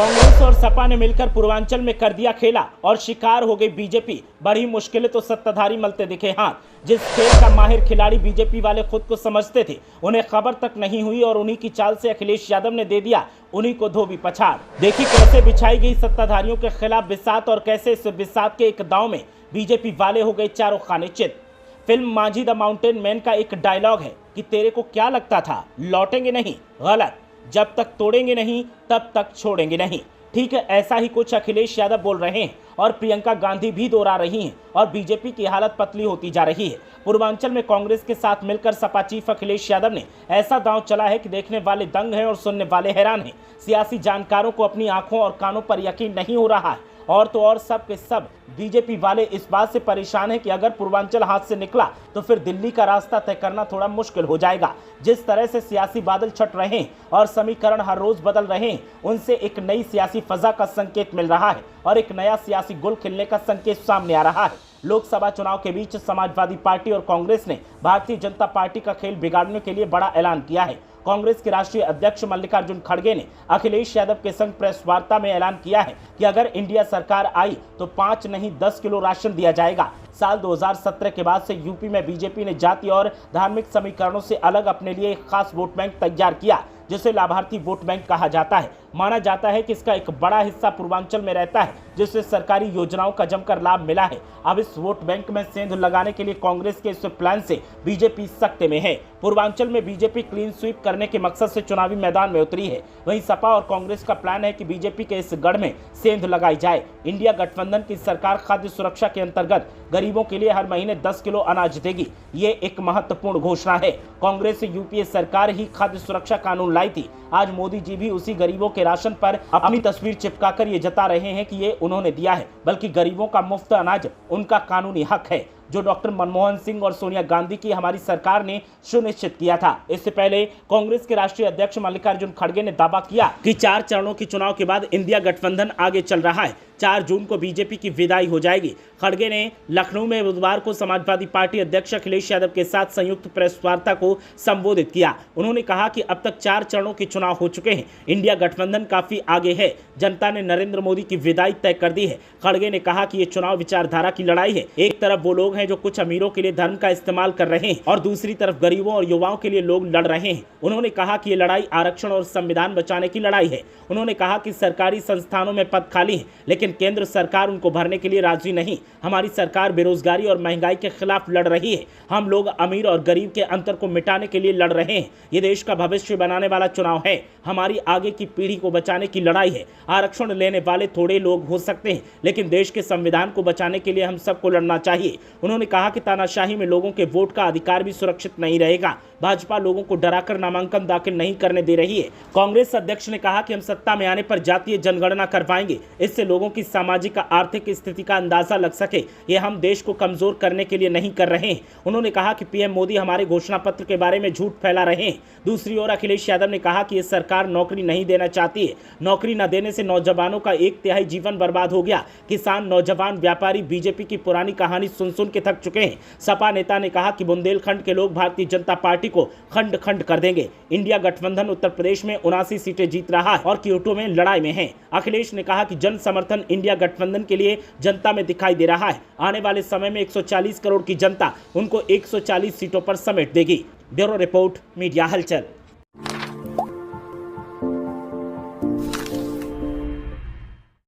कांग्रेस और सपा ने मिलकर पूर्वांचल में कर दिया खेला और शिकार हो गई बीजेपी। बड़ी मुश्किलें तो सत्ताधारी मलते दिखे हाथ। जिस खेल का माहिर खिलाड़ी बीजेपी वाले खुद को समझते थे, उन्हें खबर तक नहीं हुई और उन्हीं की चाल से अखिलेश यादव ने दे दिया उन्हीं को धोबी पछाड़। देखी कैसे बिछाई गई सत्ताधारियों के खिलाफ बिसात और कैसे इस बिसात के एक दांव में बीजेपी वाले हो गए चारों खाने चित। Film Manjhi the mountain man का एक डायलॉग है कि तेरे को क्या लगता था लौटेंगे नहीं, गलत। जब तक तोड़ेंगे नहीं तब तक छोड़ेंगे नहीं। ठीक है, ऐसा ही कुछ अखिलेश यादव बोल रहे हैं और प्रियंका गांधी भी दोहरा रही हैं और बीजेपी की हालत पतली होती जा रही है। पूर्वांचल में कांग्रेस के साथ मिलकर सपा चीफ अखिलेश यादव ने ऐसा दांव चला है कि देखने वाले दंग हैं और सुनने वाले हैरान हैं। सियासी जानकारों को अपनी आंखों और कानों पर यकीन नहीं हो रहा है और तो और सब के सब बीजेपी वाले इस बात से परेशान है कि अगर पूर्वांचल हाथ से निकला तो फिर दिल्ली का रास्ता तय करना थोड़ा मुश्किल हो जाएगा। जिस तरह से सियासी बादल छट रहे हैं और समीकरण हर रोज बदल रहे हैं, उनसे एक नई सियासी फजा का संकेत मिल रहा है और एक नया सियासी गुल खिलने का संकेत सामने आ रहा है। लोकसभा चुनाव के बीच समाजवादी पार्टी और कांग्रेस ने भारतीय जनता पार्टी का खेल बिगाड़ने के लिए बड़ा ऐलान किया है। कांग्रेस के राष्ट्रीय अध्यक्ष मल्लिकार्जुन खड़गे ने अखिलेश यादव के संग प्रेस वार्ता में ऐलान किया है कि अगर इंडिया सरकार आई तो 5 नहीं 10 किलो राशन दिया जाएगा। साल 2017 के बाद से यूपी में बीजेपी ने जाति और धार्मिक समीकरणों से अलग अपने लिए एक खास वोट बैंक तैयार किया, जिसे लाभार्थी वोट बैंक कहा जाता है। माना जाता है कि इसका एक बड़ा हिस्सा पूर्वांचल में रहता है, जिससे सरकारी योजनाओं का जमकर लाभ मिला है। अब इस वोट बैंक में सेंध लगाने के लिए कांग्रेस के इस प्लान से बीजेपी सख्ते में है। पूर्वांचल में बीजेपी क्लीन स्वीप करने के मकसद से चुनावी मैदान में उतरी है। वहीं सपा और कांग्रेस का प्लान है कि बीजेपी के इस गढ़ में सेंध लगाई जाए। इंडिया गठबंधन की सरकार खाद्य सुरक्षा के अंतर्गत गरीबों के लिए हर महीने 10 किलो अनाज देगी। ये एक महत्वपूर्ण घोषणा है। कांग्रेस यूपीए सरकार ही खाद्य सुरक्षा कानून लाई थी। आज मोदी जी भी उसी गरीबों के राशन पर अपनी तस्वीर चिपकाकर ये जता रहे हैं कि ये उन्होंने दिया है, बल्कि गरीबों का मुफ्त अनाज उनका कानूनी हक है, जो डॉक्टर मनमोहन सिंह और सोनिया गांधी की हमारी सरकार ने सुनिश्चित किया था। इससे पहले कांग्रेस के राष्ट्रीय अध्यक्ष मल्लिकार्जुन खड़गे ने दावा किया कि 4 चरणों के चुनाव के बाद इंडिया गठबंधन आगे चल रहा है। 4 जून को बीजेपी की विदाई हो जाएगी। खड़गे ने लखनऊ में बुधवार को समाजवादी पार्टी अध्यक्ष अखिलेश यादव के साथ संयुक्त प्रेस वार्ता को संबोधित किया। उन्होंने कहा कि अब तक 4 चरणों के चुनाव हो चुके हैं। इंडिया गठबंधन काफी आगे है। जनता ने नरेंद्र मोदी की विदाई तय कर दी है। खड़गे ने कहा कि ये चुनाव विचारधारा की लड़ाई है। एक तरफ वो लोग हैं जो कुछ अमीरों के लिए धर्म का इस्तेमाल कर रहे हैं और दूसरी तरफ गरीबों और युवाओं के लिए लोग लड़ रहे हैं। उन्होंने कहा कि ये लड़ाई आरक्षण और संविधान बचाने की लड़ाई है। उन्होंने कहा कि सरकारी संस्थानों में पद खाली हैं, लेकिन केंद्र सरकार उनको भरने के लिए राजी नहीं। हमारी सरकार बेरोजगारी और महंगाई के खिलाफ लड़ रही है। हम लोग अमीर और गरीब के अंतर को मिटाने के लिए लड़ रहे हैं। ये देश का भविष्य बनाने वाला चुनाव है। हमारी आगे की पीढ़ी को बचाने की लड़ाई है। आरक्षण लेने वाले थोड़े लोग हो सकते हैं, लेकिन देश के संविधान को बचाने के लिए हम सबको लड़ना चाहिए। उन्होंने कहा कि तानाशाही में लोगों के वोट का अधिकार भी सुरक्षित नहीं रहेगा। भाजपा लोगों को डराकर नामांकन दाखिल नहीं करने दे रही है। कांग्रेस अध्यक्ष ने कहा कि हम सत्ता में आने पर जातीय जनगणना करवाएंगे, इससे लोगों की सामाजिक आर्थिक स्थिति का अंदाजा लग सके। ये हम देश को कमजोर करने के लिए नहीं कर रहे हैं। उन्होंने कहा कि पीएम मोदी हमारे घोषणा पत्र के बारे में झूठ फैला रहे हैं। दूसरी ओर अखिलेश यादव ने कहा कि ये सरकार नौकरी नहीं देना चाहती है। नौकरी न देने से नौजवानों का 1/3 जीवन बर्बाद हो गया। किसान, नौजवान, व्यापारी बीजेपी की पुरानी कहानी सुन सुन के थक चुके हैं। सपा नेता ने कहा कि बुंदेलखंड के लोग भारतीय जनता पार्टी को खंड खंड कर देंगे। इंडिया गठबंधन उत्तर प्रदेश में 79 सीटें जीत रहा है और क्योटो में लड़ाई में है। अखिलेश ने कहा कि जन समर्थन इंडिया गठबंधन के लिए जनता में दिखाई दे रहा है। आने वाले समय में 140 करोड़ की जनता उनको 140 सीटों पर समेट देगी। ब्यूरो रिपोर्ट, मीडिया हलचल।